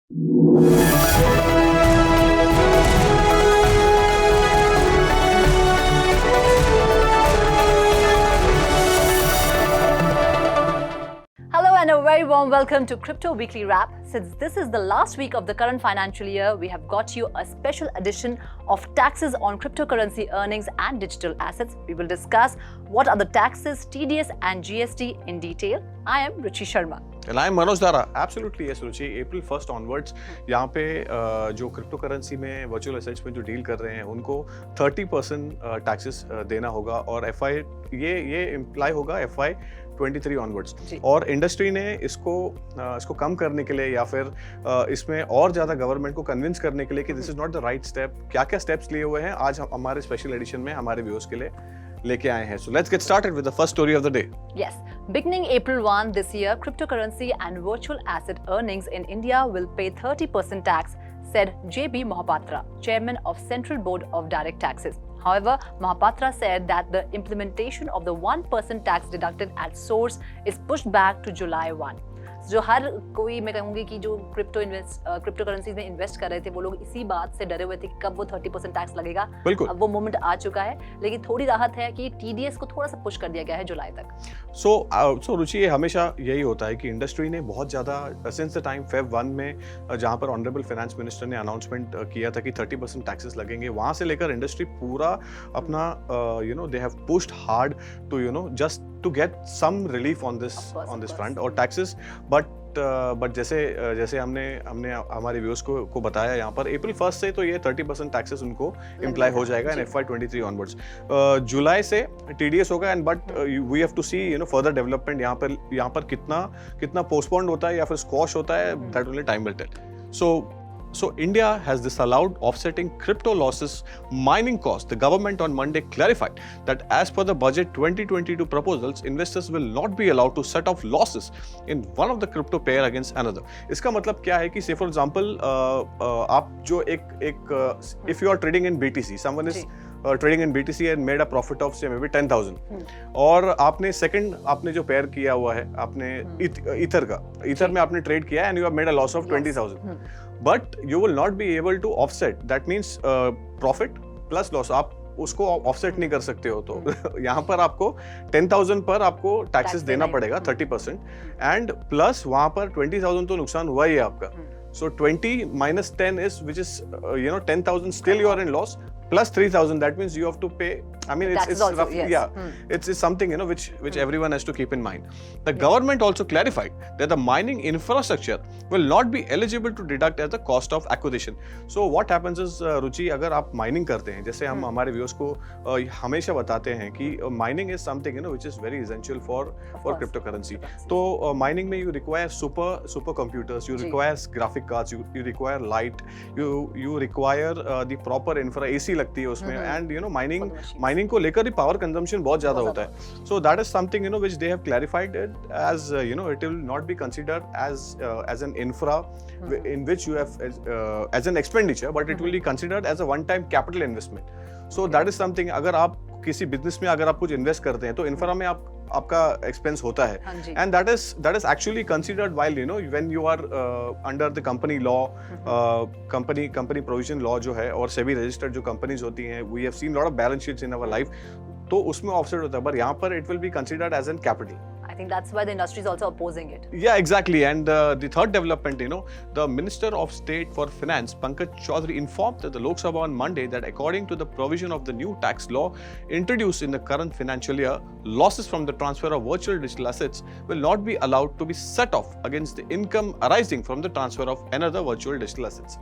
Hello and a very warm welcome to Crypto Weekly Wrap. Since this is the last week of the current financial year, we have got you a special edition of taxes on cryptocurrency earnings and digital assets. We will discuss what are the taxes, TDS and GST in detail. I am Ruchi Sharma. And I am Manoj Dara. Absolutely yes, Ruchi. April 1st onwards, यहाँ पे जो crypto currency में virtual assets में जो deal कर रहे हैं उनको 30% टैक्सेस देना होगा और ये इम्प्लाई होगा FY 23 ऑनवर्ड्स और इंडस्ट्री ने इसको कम करने के लिए या फिर इसमें और ज़्यादा गवर्नमेंट को कन्विंस करने के लिए कि this is not the right step, क्या स्टेप्स लिए हुए हैं आज हमारे स्पेशल एडिशन में हमारे व्यूअर्स के लिए लेके आए हैं. So let's get started with the first story of the day. Yes, beginning April 1 this year, cryptocurrency and virtual asset earnings in India will pay 30% tax, said J.B. Mohapatra, chairman of Central Board of Direct Taxes. However, Mohapatra said that the implementation of the 1% tax deducted at source is pushed back to July 1. जो हर कोई मैं कहूँगी कि जो crypto currencies में invest कर रहे थे वो लोग इसी बात से डरे हुए थे कि कब वो 30% टैक्स लगेगा. अब वो मोमेंट आ चुका है, लेकिन थोड़ी राहत है कि TDS को थोड़ा सा पुश कर दिया गया है जुलाई तक. सो रुचि, ये हमेशा यही होता है कि इंडस्ट्री ने बहुत ज़्यादा सिंस द टाइम Feb 1 में जहाँ पर ऑनरेबल फाइनेंस मिनिस्टर ने अनाउंसमेंट किया था कि 30% टैक्सेस लगेंगे, वहाँ से लेकर इंडस्ट्री पूरा अपना they have pushed hard to just to get some relief on this front और taxes, but जैसे हमने हमारे व्यूअर्स को बताया यहाँ पर April 1st से तो ये 30% टैक्सेस उनको इम्प्लाई हो जाएगा इन FY 23 ऑनवर्ड्स. जुलाई से TDS होगा and but we have to see further development यहाँ पर कितना पोस्टपोन्ड होता है या फिर स्क्वॉश होता है, that only time will tell. So India has disallowed offsetting crypto losses mining costs. The government on Monday clarified that as per the budget 2022 proposals, investors will not be allowed to set off losses in one of the crypto pair against another. इसका मतलब क्या है कि say for example आप जो if you are trading in BTC, someone is trading in BTC and made a profit of say maybe 10,000 और आपने जो पेयर किया हुआ है आपने ईथर में आपने ट्रेड किया and you have made a loss of 20,000. But you will not be able to offset. That means profit plus loss. आप उसको ऑफसेट नहीं कर सकते हो, तो यहाँ पर आपको 10,000 पर आपको टैक्सेस देना पड़ेगा 30% एंड प्लस वहाँ पर 20,000 तो नुकसान हुआ ही है आपका. So 20 minus 10 is which is 10,000 still you are in loss plus 3,000, that means you have to pay. I mean it's roughly, yes. Yeah, it's something which everyone has to keep in mind. The government also clarified that the mining infrastructure will not be eligible to deduct as the cost of acquisition. So what happens is रुचि, अगर आप mining करते हैं, जैसे हम हमारे viewers को हमेशा बताते हैं कि mining is something which is very essential for cryptocurrency. तो माइनिंग में you require super computers, you require graphic cards, you require light, you require the proper infra, AC लगती है उसमें and माइनिंग को लेकर ही पावर कंजम्पशन बहुत ज्यादा होता है. So that is something which they have clarified it as it will not be considered as an infra in which you have as an expenditure, but it will be considered as a one time capital investment. So that is something, अगर आप किसी business में अगर आप कुछ invest करते हैं तो इंफ्रा में आपका एक्सपेंस होता है and that is actually considered while when you are under the company law, company provision law जो है और सेबी रजिस्टर्ड जो कंपनीज होती हैं, we have seen lot of balance sheets in our life, तो उसमें ऑफसेट होता है, पर यहाँ पर it will be considered as an capital. I think that's why the industry is also opposing it. Yeah, exactly. And the third development, the Minister of State for Finance, Pankaj Chaudhary, informed the Lok Sabha on Monday that according to the provision of the new tax law introduced in the current financial year, losses from the transfer of virtual digital assets will not be allowed to be set off against the income arising from the transfer of another virtual digital assets.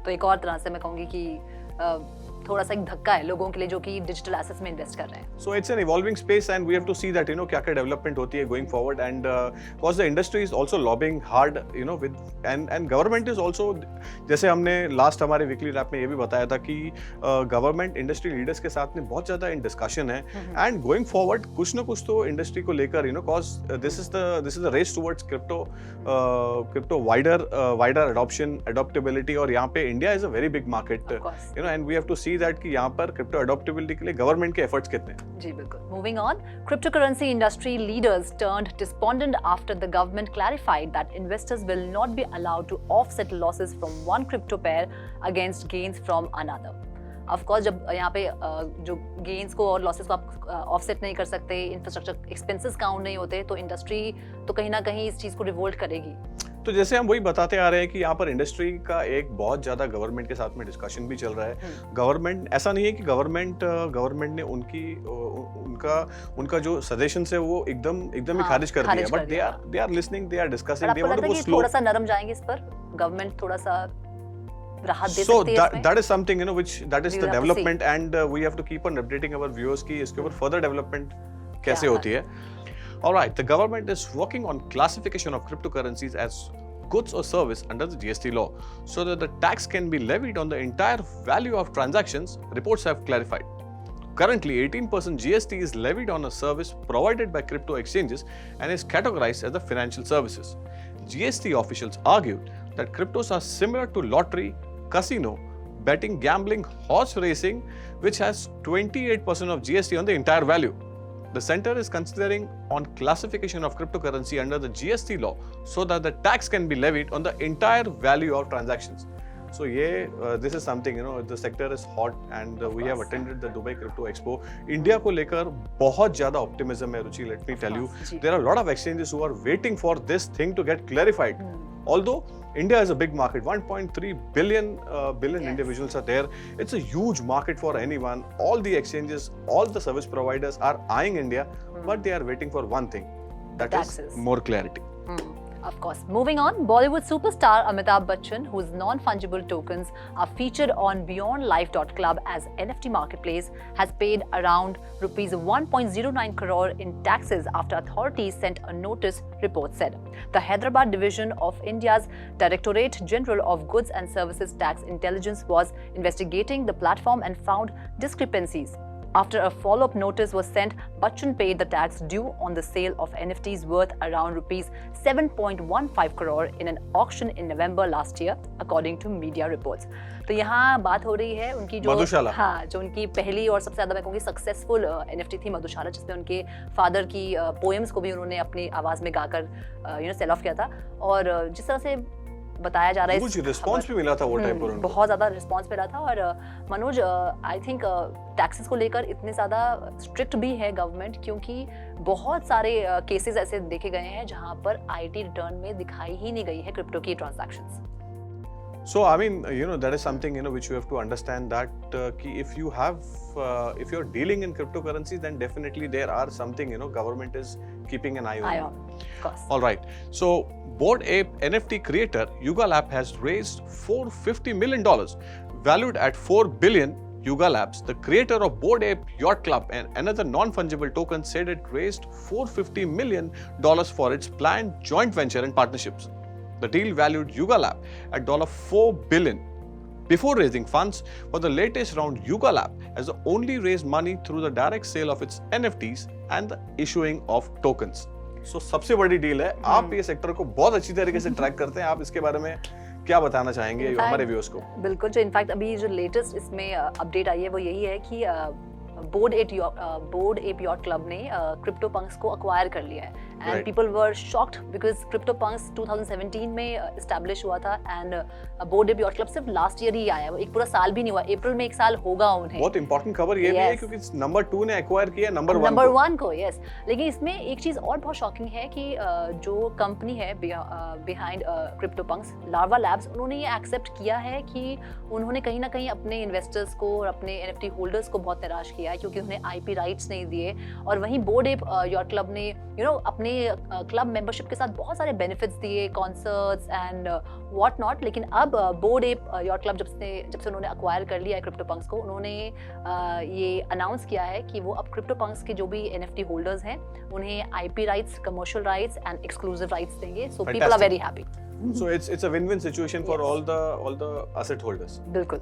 तो एक और तरह से मैं कहूँगी कि थोड़ा सा एक धक्का है लोगों के लिए जो कि डिजिटल एसेट्स में इन्वेस्ट कर रहे हैं. So it's an evolving space and we have to see that क्या डेवलपमेंट होती है going forward and because the industry is also lobbying hard with and government is also, जैसे हमने लास्ट हमारे वीकली रैप में ये भी बताया था कि गवर्नमेंट इंडस्ट्री लीडर्स के साथ में बहुत ज्यादा इन डिस्कशन है एंड गोइंग फॉरवर्ड कुछ ना कुछ तो इंडस्ट्री को लेकर cause this is the race towards crypto wider adoption, adoptability, और यहाँ पे India is a very big market and we have to see that कि यहाँ पर क्रिप्टो अडॉप्टेबिलिटी के लिए गवर्नमेंट के एफर्ट्स कितने हैं। जी बिल्कुल। Moving on, cryptocurrency industry leaders turned despondent after the government clarified that investors will not be allowed to offset losses from one crypto pair against gains from another. Of course, जब यहाँ पे जो gains को और losses को आप offset नहीं कर सकते, इंफ्रास्ट्रक्चर एक्सपेंसेस काउंट नहीं होते, तो इंडस्ट्री तो कहीं ना कहीं इस चीज़ को रिवोल्ट करेगी। तो जैसे हम वही बताते आ रहे हैं कि यहाँ पर इंडस्ट्री का एक बहुत ज्यादा गवर्नमेंट के साथ में डिस्कशन भी चल रहा है। गवर्नमेंट ऐसा नहीं है कि गवर्नमेंट ने उनका जो सजेशन है वो एकदम ही खारिज कर दिया, but they are listening, they are discussing, they want to go slow. थोड़ा सा नरम जाएंगे इस पर, गवर्नमेंट थोड़ा सा राहत दे सकती है इसमें। So that is something, you know, that is the development, and we have to keep on updating our viewers कि इसके ऊपर further development कैसे होती है। All right, the government is working on classification of cryptocurrencies as goods or service under the GST law, so that the tax can be levied on the entire value of transactions, reports have clarified. Currently, 18% GST is levied on a service provided by crypto exchanges and is categorized as the financial services. GST officials argued that cryptos are similar to lottery, casino, betting, gambling, horse racing, which has 28% of GST on the entire value. The center is considering on classification of cryptocurrency under the GST law so that the tax can be levied on the entire value of transactions. So this is something, you know, the sector is hot and we have attended the Dubai Crypto Expo. India को लेकर बहुत ज़्यादा optimism है रुचि. Let me tell you, there are a lot of exchanges who are waiting for this thing to get clarified. Although India is a big market, 1.3 billion individuals are there. It's a huge market for anyone. All the exchanges, all the service providers are eyeing India, but they are waiting for one thing, that is more clarity. Of course. Moving on, Bollywood superstar Amitabh Bachchan, whose non-fungible tokens are featured on BeyondLife.club as NFT marketplace, has paid around rupees 1.09 crore in taxes after authorities sent a notice, report said. The Hyderabad division of India's Directorate General of Goods and Services Tax Intelligence was investigating the platform and found discrepancies. After a follow-up notice was sent, Bachchan paid the tax due on the sale of NFTs worth around rupees 7.15 crore in an auction in November last year, according to media reports. तो यहाँ बात हो रही है उनकी जो मधुशाला, हाँ, जो उनकी पहली और सबसे ज़्यादा मैं कहूँगी सक्सेसफुल NFT थी मधुशाला, जिसमें उनके फादर की पोएम्स को भी उन्होंने अपनी आवाज़ में गाकर सेल ऑफ किया था। और जिस तरह से बताया जा रहा है, कुछ रिस्पांस भी मिला था वो टाइम पर, बहुत ज़्यादा रिस्पांस मिला था। और मनोज, आई थिंक टैक्सेस को लेकर इतने ज़्यादा स्ट्रिक्ट भी है गवर्नमेंट, क्योंकि बहुत सारे केसेस ऐसे देखे गए हैं जहां पर आईटी रिटर्न में दिखाई ही नहीं गई है क्रिप्टो की transactions. So I mean, you know, that is something, you know, which you have to understand that if you're dealing in cryptocurrencies, then definitely there are something, you know, government is keeping an eye on. Of course. All right. So Bored Ape NFT creator Yuga Lab has raised $450 million, valued at $4 billion. Yuga Labs, the creator of Bored Ape Yacht Club and another non-fungible token, said it raised $450 million for its planned joint venture and partnerships. The deal valued Yuga Lab at $4 billion. Before raising funds for the latest round, Yuga Lab has only raised money through the direct sale of its NFTs and the issuing of tokens. So सबसे बड़ी deal है। आप ये sector को बहुत अच्छी तरीके से ट्रैक करते हैं, आप इसके बारे में क्या बताना चाहेंगे हमारे व्यूअर्स को? बिल्कुल, जो इनफैक्ट अभी जो लेटेस्ट इसमें अपडेट आई है वो यही है कि बोर्ड एप यॉट क्लब ने क्रिप्टो पंक्स को अक्वायर कर लिया है and people were shocked because crypto Punk's 2017 में एस्टैब्लिश हुआ था and board app yacht club सिर्फ लास्ट ईयर ही आया है, एक पूरा साल भी नहीं हुआ, अप्रैल में एक साल होगा उन्हें। बहुत इंपॉर्टेंट खबर ये भी है क्योंकि नंबर 2 ने एक्वायर किया नंबर 1 को। यस, लेकिन इसमें एक चीज और बहुत शॉकिंग है कि जो कंपनी है behind crypto Punk's, larva labs, उन्होंने ये एक्सेप्ट किया है कि उन्होंने कहीं ना कहीं अपने इन्वेस्टर्स को और अपने एनएफटी होल्डर्स को बहुत निराश किया है क्योंकि उन्हें आईपी राइट्स नहीं दिए। और वहीं बोर्ड एप यॉट क्लब ने अपने क्लब मेंबरशिप के साथ बहुत सारे बेनिफिट्स दिए, कॉन्सर्ट्स एंड व्हाट नॉट। लेकिन अब बोर्ड एप यॉट क्लब जब से उन्होंने अक्वायर कर लिया है क्रिप्टो पंक्स को, उन्होंने ये अनाउंस किया है कि वो अब क्रिप्टो पंक्स के जो भी एनएफटी होल्डर्स हैं उन्हें IP rights, commercial rights and exclusive rights देंगे। So people are very happy. So it's a win-win situation for all the asset holders. बिल्कुल।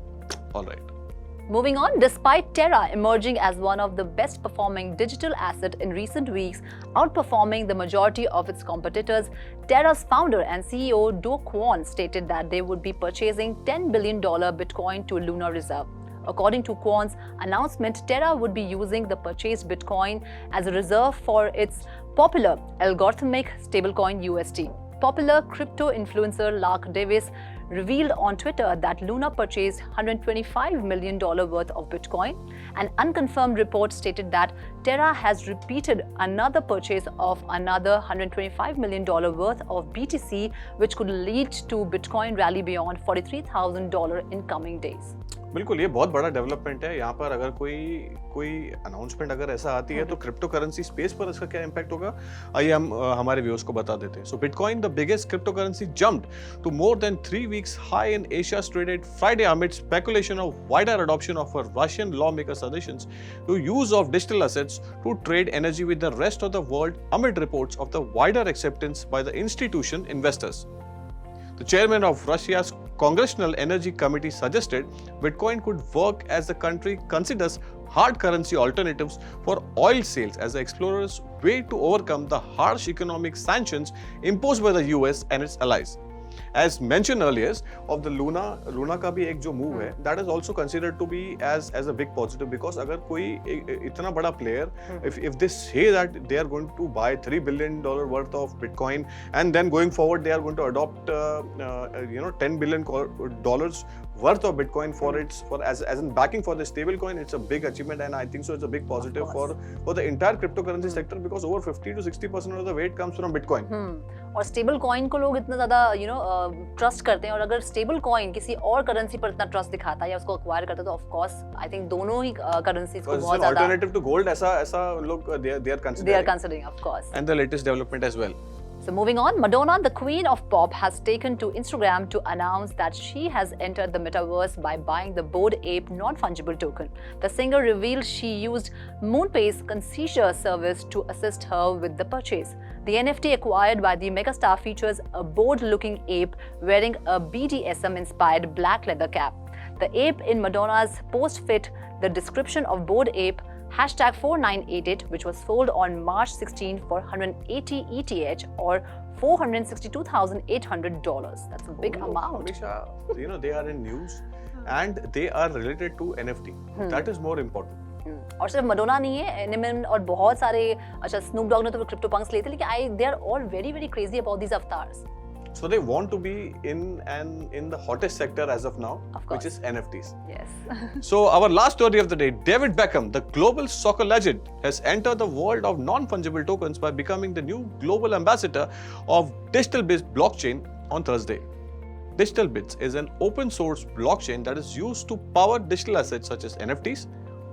All right. Moving on, despite Terra emerging as one of the best performing digital asset in recent weeks, outperforming the majority of its competitors, Terra's founder and CEO Do Kwon stated that they would be purchasing $10 billion Bitcoin to Lunar Reserve. According to Quant's announcement, Terra would be using the purchased Bitcoin as a reserve for its popular algorithmic stablecoin UST. Popular crypto influencer Lark Davis revealed on Twitter that Luna purchased $125 million worth of Bitcoin. An unconfirmed report stated that Terra has repeated another purchase of another $125 million worth of BTC, which could lead to Bitcoin rally beyond $43,000 in coming days. बिल्कुल, ये बहुत बड़ा development है। यहाँ पर अगर कोई announcement अगर ऐसा आती है तो क्रिप्टो करेंसी स्पेस पर इसका क्या इम्पैक्ट होगा, आइए हम हमारे व्यूअर्स को बता देते हैं। So bitcoin, the biggest crypto currency, jumped to more than 3 weeks high in Asia's traded Friday amid speculation of wider adoption of a Russian lawmaker's suggestions to use of digital assets to trade energy with the rest of the world amid reports of the wider acceptance by the institution investors. The chairman of Russia's Congressional Energy Committee suggested Bitcoin could work as the country considers hard currency alternatives for oil sales as the explorer's way to overcome the harsh economic sanctions imposed by the US and its allies. As mentioned earlier, of the Luna का भी एक जो move है, that is also considered to be as a big positive, because अगर कोई इतना बड़ा player, if they say that they are going to buy $3 billion worth of Bitcoin and then going forward they are going to adopt $10 billion worth of Bitcoin for as in backing for the stable coin, it's a big achievement, and I think so it's a big positive for the entire cryptocurrency sector, because over 50 to 60% of the weight comes from Bitcoin. और stable coin को लोग इतना ज्यादा trust करते हैं, और अगर stable coin किसी और करेंसी पर इतना ट्रस्ट दिखाता है या उसको एक्वायर करता है तो ऑफ कोर्स आई थिंक दोनों ही करेंसीज को बहुत ज्यादा अल्टरनेटिव टू गोल्ड ऐसा लोग they are considering of course, and the latest development as well. So moving on, Madonna, the queen of pop, has taken to Instagram to announce that she has entered the metaverse by buying the Bored Ape non-fungible token. The singer revealed she used MoonPay's concierge service to assist her with the purchase. The NFT acquired by the megastar features a bored-looking ape wearing a BDSM-inspired black leather cap. The ape in Madonna's post fit the description of Bored Ape #4988, which was sold on March 16 for 180 ETH or $462,800. That's a big amount. Hamisha, they are in news and they are related to NFT. That is more important. और सिर्फ Madonna नहीं है, any man और बहुत सारे, अच्छा Snoop Dogg ने तो क्रिप्टो पंक्स लिए थे, लेकिन they are all very very crazy about these avatars. So they want to be in the hottest sector as of now, which is NFTs. Yes. So our last story of the day, David Beckham, the global soccer legend, has entered the world of non-fungible tokens by becoming the new global ambassador of DigitalBits blockchain on Thursday. DigitalBits is an open source blockchain that is used to power digital assets such as NFTs,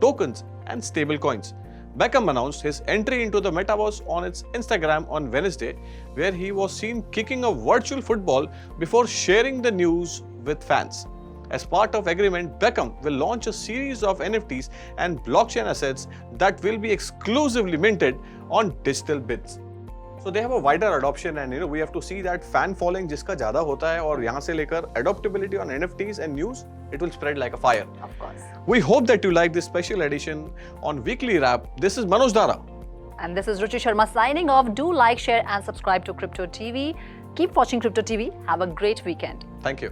tokens, and stable coins. Beckham announced his entry into the metaverse on its Instagram on Wednesday, where he was seen kicking a virtual football before sharing the news with fans. As part of agreement, Beckham will launch a series of NFTs and blockchain assets that will be exclusively minted on DigitalBits. So they have a wider adoption, and we have to see that fan following जिसका ज़्यादा होता है और यहाँ से लेकर adoptability on NFTs and news, it will spread like a fire. Of course. We hope that you like this special edition on Weekly Wrap. This is Manoj Dara. And this is Ruchi Sharma signing off. Do like, share and subscribe to cryptoTV. Keep watching cryptoTV. Have a great weekend. Thank you.